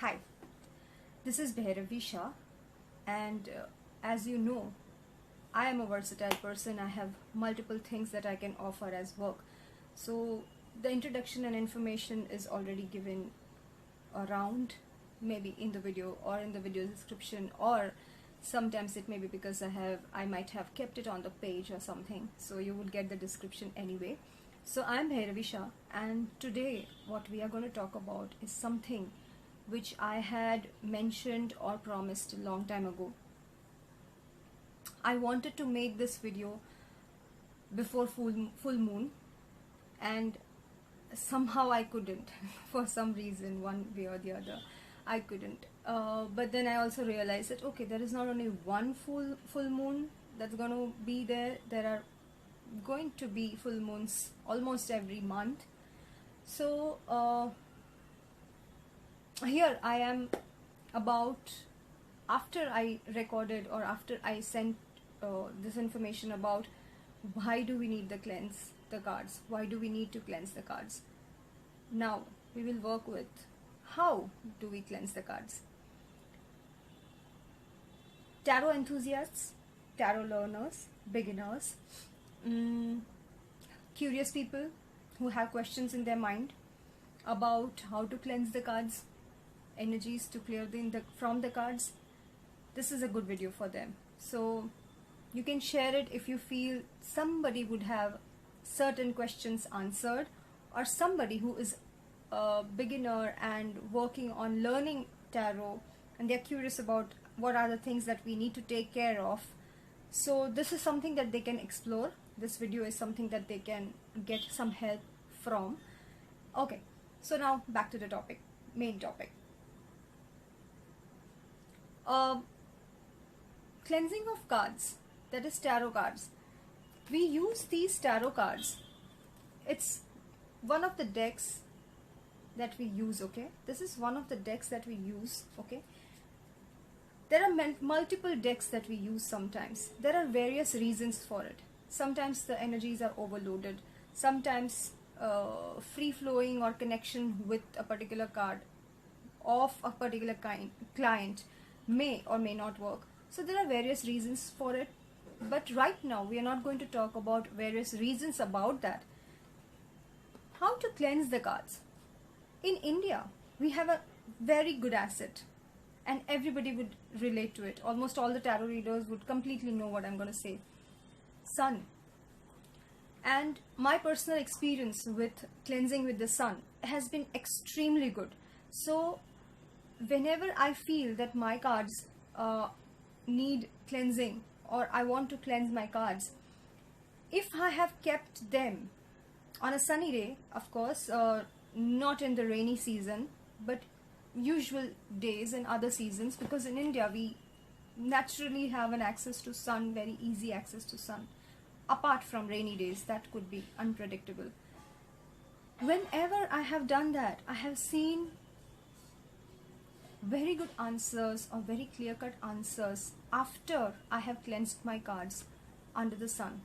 Hi, this is BHEIRAVI and as you know, I am a versatile person. I have multiple things that I can offer as work. So the introduction and information is already given around, maybe in the video or in the video description, or sometimes it may be because I might have kept it on the page or something, so you would get the description anyway. So I'm BHEIRAVI and today what we are going to talk about is something which I had mentioned or promised a long time ago. I wanted to make this video before full moon, and somehow I couldn't for some reason, one way or the other I couldn't, but then I also realized that okay, there is not only one full moon that's going to be there are going to be full moons almost every month. So here I am, about after I recorded or after I sent this information about why do we need to cleanse the cards, why do we need to cleanse the cards. Now we will work with how do we cleanse the cards. Tarot enthusiasts, tarot learners, beginners, curious people who have questions in their mind about how to cleanse the cards, energies to clear from the cards, this is a good video for them. So you can share it if you feel somebody would have certain questions answered, or somebody who is a beginner and working on learning tarot and they're curious about what are the things that we need to take care of. So this is something that they can explore. This video is something that they can get some help from. Okay, so now back to the topic, main topic. Cleansing of cards, that is tarot cards. We use these tarot cards. It's one of the decks that we use, okay? This is one of the decks that we use, okay? There are multiple decks that we use sometimes. There are various reasons for it. Sometimes the energies are overloaded. Sometimes free-flowing or connection with a particular card of a particular client may or may not work. So there are various reasons for it. But right now we are not going to talk about various reasons about that. How to cleanse the cards. In India, we have a very good asset and everybody would relate to it. Almost all the tarot readers would completely know what I'm going to say. Sun. And my personal experience with cleansing with the sun has been extremely good. So whenever I feel that my cards need cleansing, or I want to cleanse my cards, if I have kept them on a sunny day, of course, not in the rainy season, but usual days and other seasons, because in India we naturally have an access to sun, very easy access to sun, apart from rainy days that could be unpredictable. Whenever I have done that, I have seen very good answers or very clear-cut answers after I have cleansed my cards under the sun.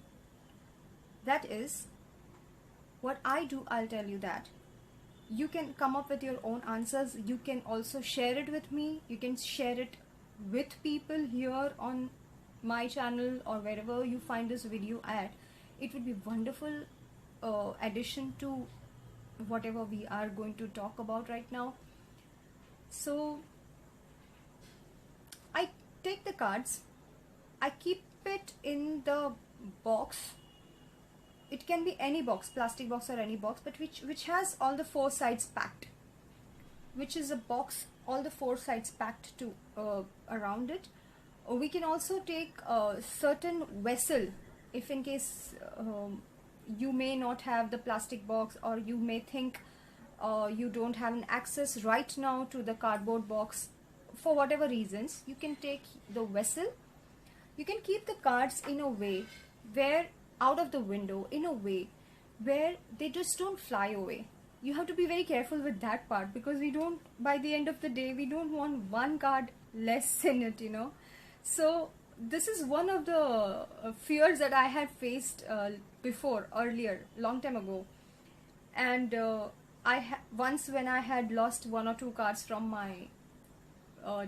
That is what I do. I'll tell you that. You can come up with your own answers. You can also share it with me. You can share it with people here on my channel or wherever you find this video at. It would be wonderful addition to whatever we are going to talk about right now. So I take the cards, I keep it in the box. It can be any box, plastic box or any box, but which has all the four sides packed, which is a box all the four sides packed to around it. We can also take a certain vessel if in case you may not have the plastic box, or you may think you don't have an access right now to the cardboard box for whatever reasons. You can take the vessel. You can keep the cards in a way where out of the window, in a way where they just don't fly away. You have to be very careful with that part, because we don't, by the end of the day, we don't want one card less in it, you know. So this is one of the fears that I had faced before, earlier, long time ago. And once when I had lost one or two cards from my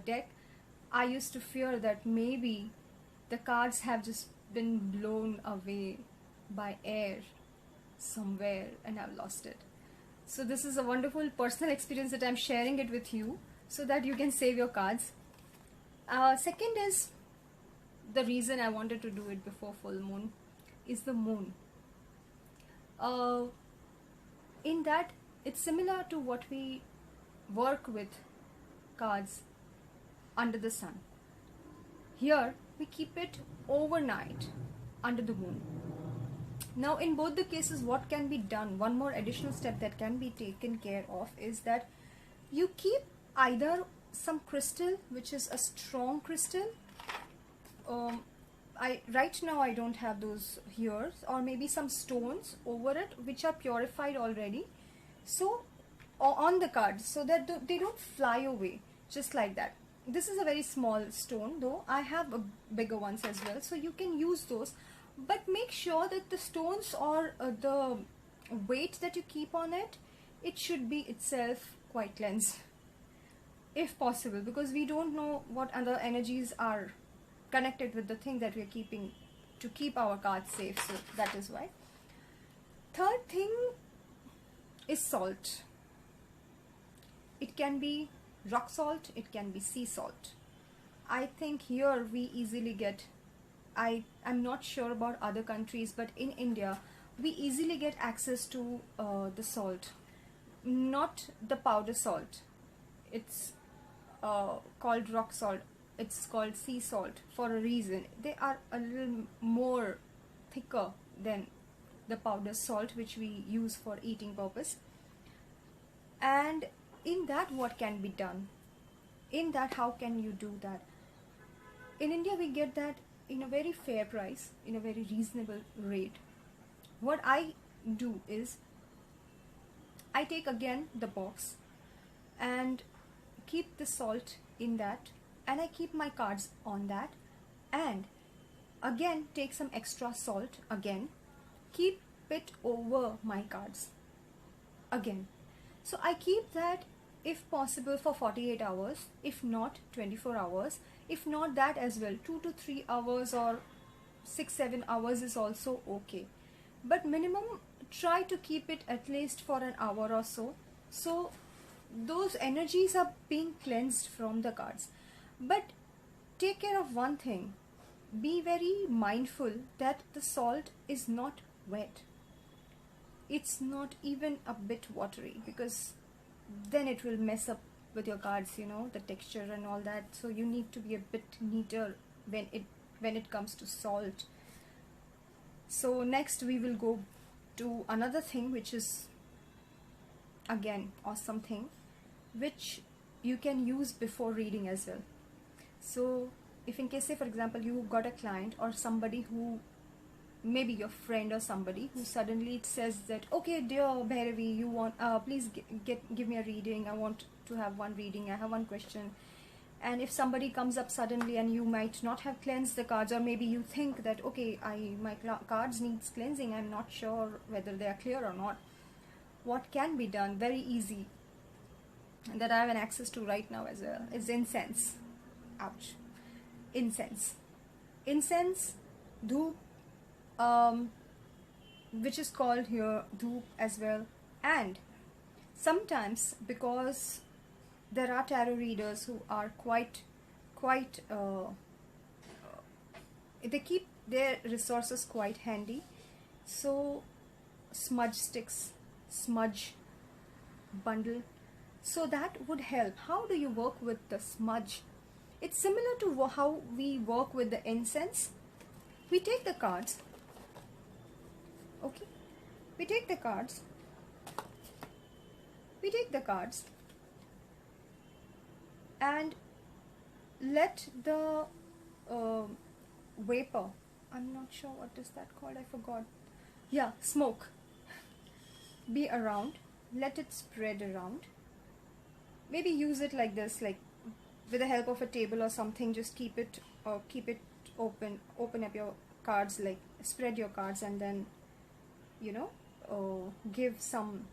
deck, I used to fear that maybe the cards have just been blown away by air somewhere and I've lost it. So this is a wonderful personal experience that I'm sharing it with you so that you can save your cards. Second is, the reason I wanted to do it before full moon is the moon. In that, it's similar to what we work with cards under the sun. Here we keep it overnight under the moon. Now in both the cases, what can be done, one more additional step that can be taken care of, is that you keep either some crystal, which is a strong crystal. Right now I don't have those here, or maybe some stones over it which are purified already, so on the cards, so that they don't fly away just like that. This is a very small stone, though I have bigger ones as well, so you can use those, but make sure that the stones or the weight that you keep on it, it should be itself quite cleansed if possible, because we don't know what other energies are connected with the thing that we are keeping to keep our cards safe, so that is why. Third thing is salt. It can be rock salt, it can be sea salt. I think here we easily get, I'm not sure about other countries, but in India we easily get access to the salt, not the powder salt. It's called rock salt, it's called sea salt for a reason. They are a little more thicker than the powder salt which we use for eating purpose. And in that, what can be done? In that, how can you do that? In India we get that in a very fair price, in a very reasonable rate. What I do is, I take again the box and keep the salt in that, and I keep my cards on that, and again take some extra salt, again keep it over my cards again. So I keep that, if possible, for 48 hours, if not 24 hours, if not that as well, 2 to 3 hours or 6-7 hours is also okay, but minimum try to keep it at least for an hour or so, so those energies are being cleansed from the cards. But take care of one thing, be very mindful that the salt is not wet, it's not even a bit watery, because then it will mess up with your cards, you know, the texture and all that. So you need to be a bit neater when it comes to salt. So next we will go to another thing, which is again awesome thing, which you can use before reading as well. So if in case, say for example, you got a client or somebody who, maybe your friend or somebody, who suddenly says that, okay dear Bhairavi, you want please give me a reading, I want to have one reading, I have one question. And if somebody comes up suddenly and you might not have cleansed the cards, or maybe you think that, okay, my cards needs cleansing, I'm not sure whether they are clear or not, what can be done very easy, and that I have an access to right now as well, is incense. Ouch. Incense, dhoop, which is called here dhoop as well. And sometimes, because there are tarot readers who are quite they keep their resources quite handy, so smudge sticks, smudge bundle, so that would help. How do you work with the smudge? It's similar to how we work with the incense. We take the cards, okay, we take the cards and let the vapor, I'm not sure what is that called, I forgot, yeah, smoke, be around, let it spread around. Maybe use it like this, like with the help of a table or something, just keep it open up your cards, like spread your cards, and then, you know, give some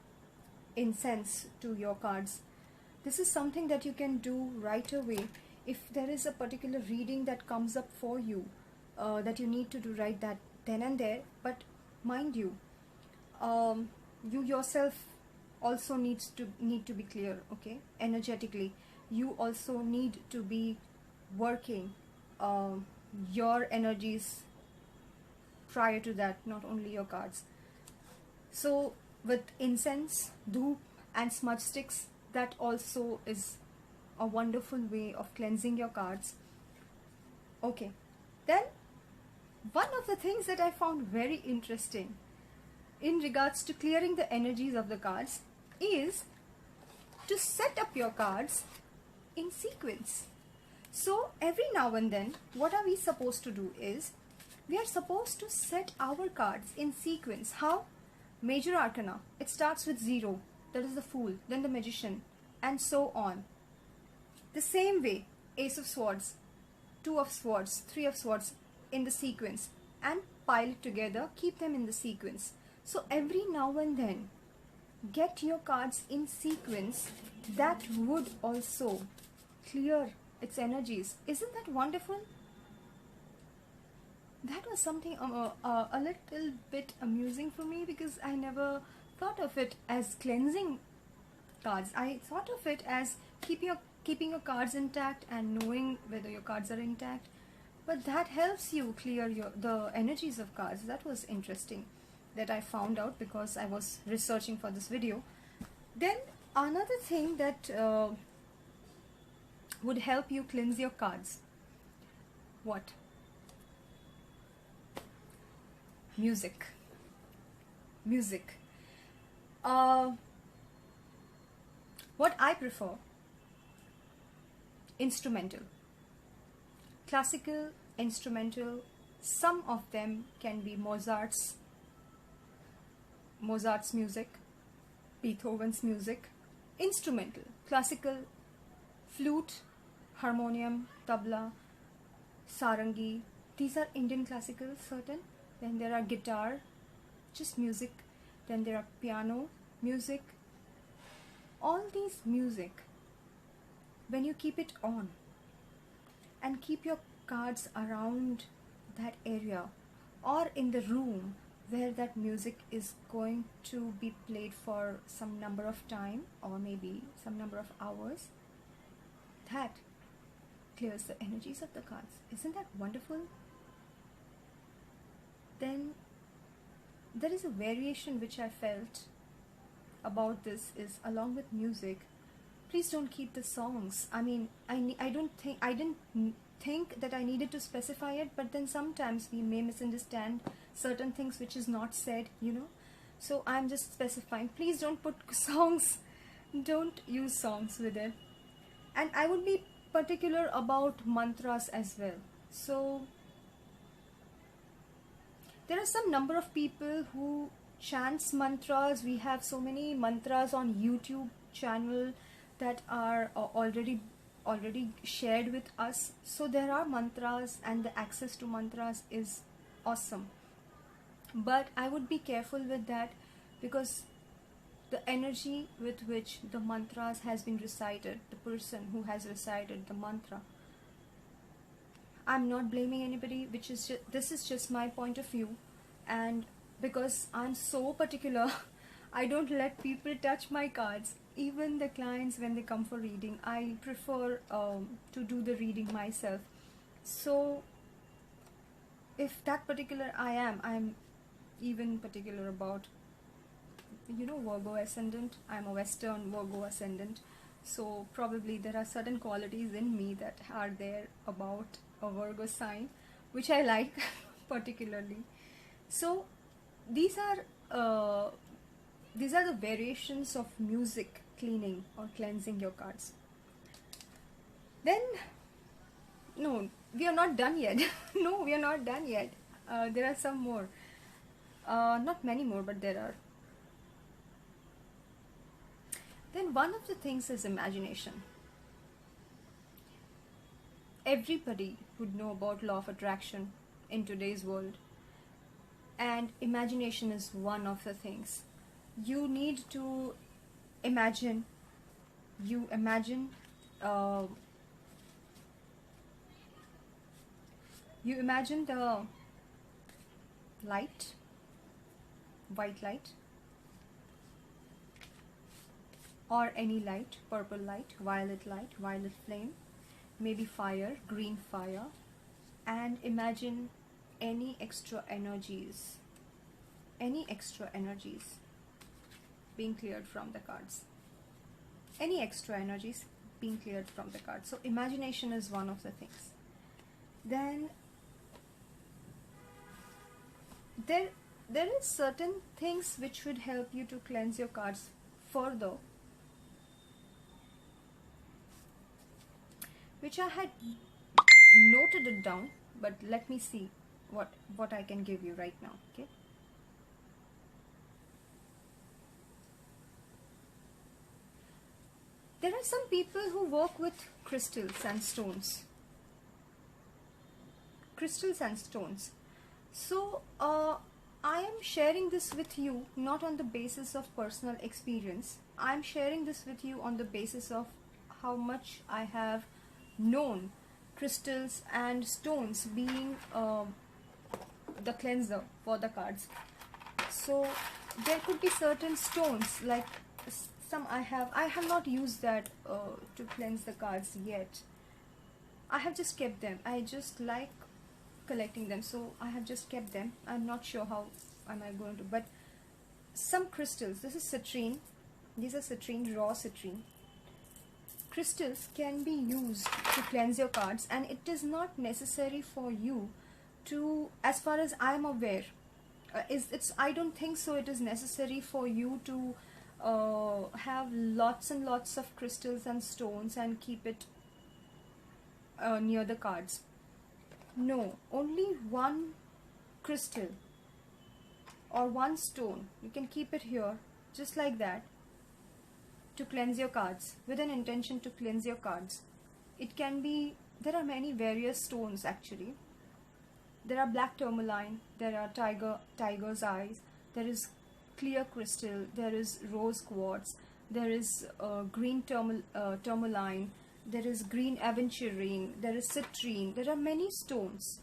incense to your cards. This is something that you can do right away. If there is a particular reading that comes up for you, that you need to do right that then and there, but mind you, you yourself also need to be clear, okay? Energetically, you also need to be working your energies prior to that, not only your cards. So with incense, dhoop and smudge sticks, that also is a wonderful way of cleansing your cards. Okay, then one of the things that I found very interesting in regards to clearing the energies of the cards is to set up your cards in sequence. So every now and then, what are we supposed to do is, we are supposed to set our cards in sequence. How? Major Arcana, it starts with 0, that is the Fool, then the Magician, and so on. The same way, Ace of Swords, 2 of Swords, 3 of Swords in the sequence, and pile it together, keep them in the sequence. So every now and then, get your cards in sequence. That would also clear its energies. Isn't that wonderful? That was something a little bit amusing for me, because I never thought of it as cleansing cards. I thought of it as keeping your cards intact and knowing whether your cards are intact. But that helps you clear the energies of cards. That was interesting, that I found out because I was researching for this video. Then another thing that would help you cleanse your cards. What? Music. Music. What I prefer, instrumental. Classical, instrumental, some of them can be Mozart's music, Beethoven's music. Instrumental, classical, flute, harmonium, tabla, sarangi. These are Indian classical, certain. Then there are guitar, just music. Then there are piano music. All these music, when you keep it on and keep your cards around that area or in the room where that music is going to be played for some number of time or maybe some number of hours, that clears the energies of the cards. Isn't that wonderful? Then there is a variation which I felt about this is, along with music, please don't keep the songs. I mean, I didn't think that I needed to specify it, but then sometimes we may misunderstand certain things which is not said, you know. So I'm just specifying, please don't put songs, don't use songs with it. And I would be particular about mantras as well. So there are some number of people who chants mantras. We have so many mantras on YouTube channel that are already shared with us. So there are mantras and the access to mantras is awesome. But I would be careful with that, because the energy with which the mantras has been recited, the person who has recited the mantra, I'm not blaming anybody, this is just my point of view. And because I'm so particular, I don't let people touch my cards. Even the clients, when they come for reading, I prefer to do the reading myself. So if that particular I'm even particular about, you know, Virgo ascendant. I'm a Western Virgo ascendant, so probably there are certain qualities in me that are there about a Virgo sign, which I like particularly. So these are the variations of music cleaning or cleansing your cards. Then, no, we are not done yet. No, we are not done yet. There are some more. Not many more, but there are. Then one of the things is imagination. Everybody would know about law of attraction in today's world. And imagination is one of the things. You need to imagine You imagine uh, the light, white light, or any light, purple light, violet flame, maybe fire, green fire, and imagine any extra energies being cleared from the cards. Any extra energies being cleared from the cards. So imagination is one of the things. Then there is certain things which would help you to cleanse your cards further, which I had noted it down, but let me see what I can give you right now. Okay, there are some people who work with crystals and stones. So I am sharing this with you not on the basis of personal experience. I am sharing this with you on the basis of how much I have known crystals and stones being the cleanser for the cards. So there could be certain stones, like some I have not used that to cleanse the cards yet. I have just kept them. I just like collecting them, so I have just kept them. I'm not sure how am I going to, but some crystals, this is citrine, these are citrine, raw citrine. Crystals can be used to cleanse your cards, and it is not necessary for you to, as far as I am aware, I don't think so it is necessary for you to have lots and lots of crystals and stones and keep it near the cards. No, only one crystal or one stone, you can keep it here just like that to cleanse your cards, with an intention to cleanse your cards. It can be, there are many various stones actually. There are black tourmaline, there are tiger's eyes, there is clear crystal, there is rose quartz, there is green tourmaline, there is green aventurine, there is citrine. There are many stones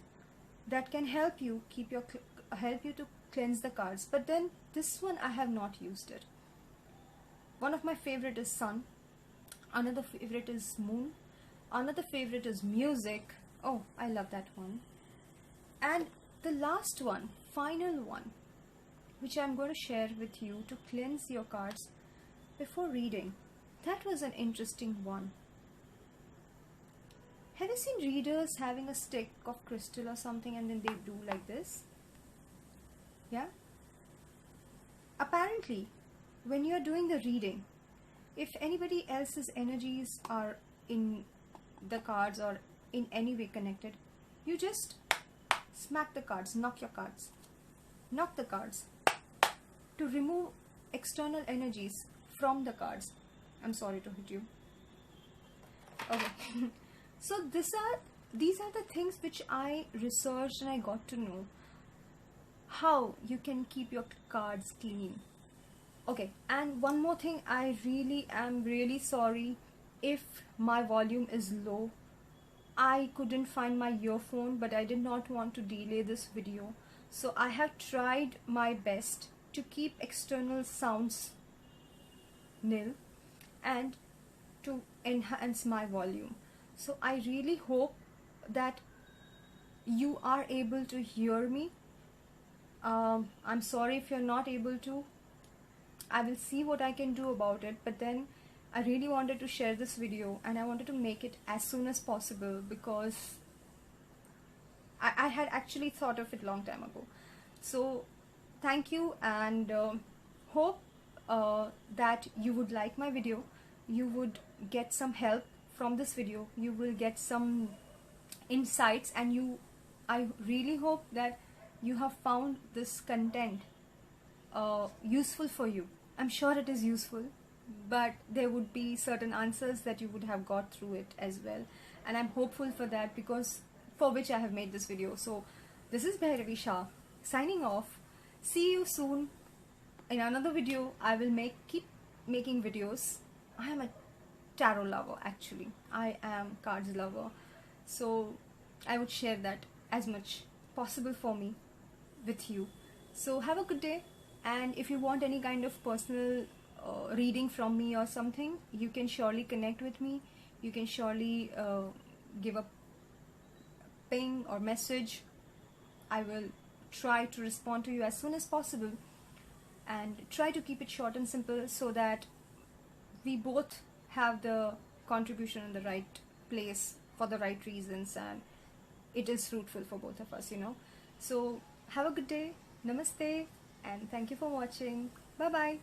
that can help you to cleanse the cards. But then this one I have not used it. One of my favorite is sun, another favorite is moon, another favorite is music. Oh, I love that one. And the last one, final one, which I'm going to share with you to cleanse your cards before reading. That was an interesting one. Have you seen readers having a stick of crystal or something and then they do like this? Yeah? Apparently, when you're doing the reading, if anybody else's energies are in the cards or in any way connected, you just smack the cards, knock the cards to remove external energies from the cards. I'm sorry to hit you. Okay. So these are the things which I researched and I got to know how you can keep your cards clean. Okay, and one more thing, I am really sorry if my volume is low. I couldn't find my earphone, but I did not want to delay this video, so I have tried my best to keep external sounds nil and to enhance my volume. So I really hope that you are able to hear me. I'm sorry if you're not able to. I will see what I can do about it, but then I really wanted to share this video and I wanted to make it as soon as possible because I had actually thought of it long time ago. So thank you, and hope that you would like my video, you would get some help from this video, you will get some insights, and I really hope that you have found this content useful for you. I'm sure it is useful, but there would be certain answers that you would have got through it as well, and I'm hopeful for that, because for which I have made this video. So this is BHEIRAVI Shah signing off. See you soon in another video. I will keep making videos. I am a tarot lover. Actually, I am cards lover, so I would share that as much possible for me with you. So have a good day, and if you want any kind of personal reading from me or something, you can surely connect with me. You can surely give a ping or message. I will try to respond to you as soon as possible, and try to keep it short and simple so that we both have the contribution in the right place for the right reasons, and it is fruitful for both of us, you know. So have a good day, namaste, and thank you for watching. Bye bye.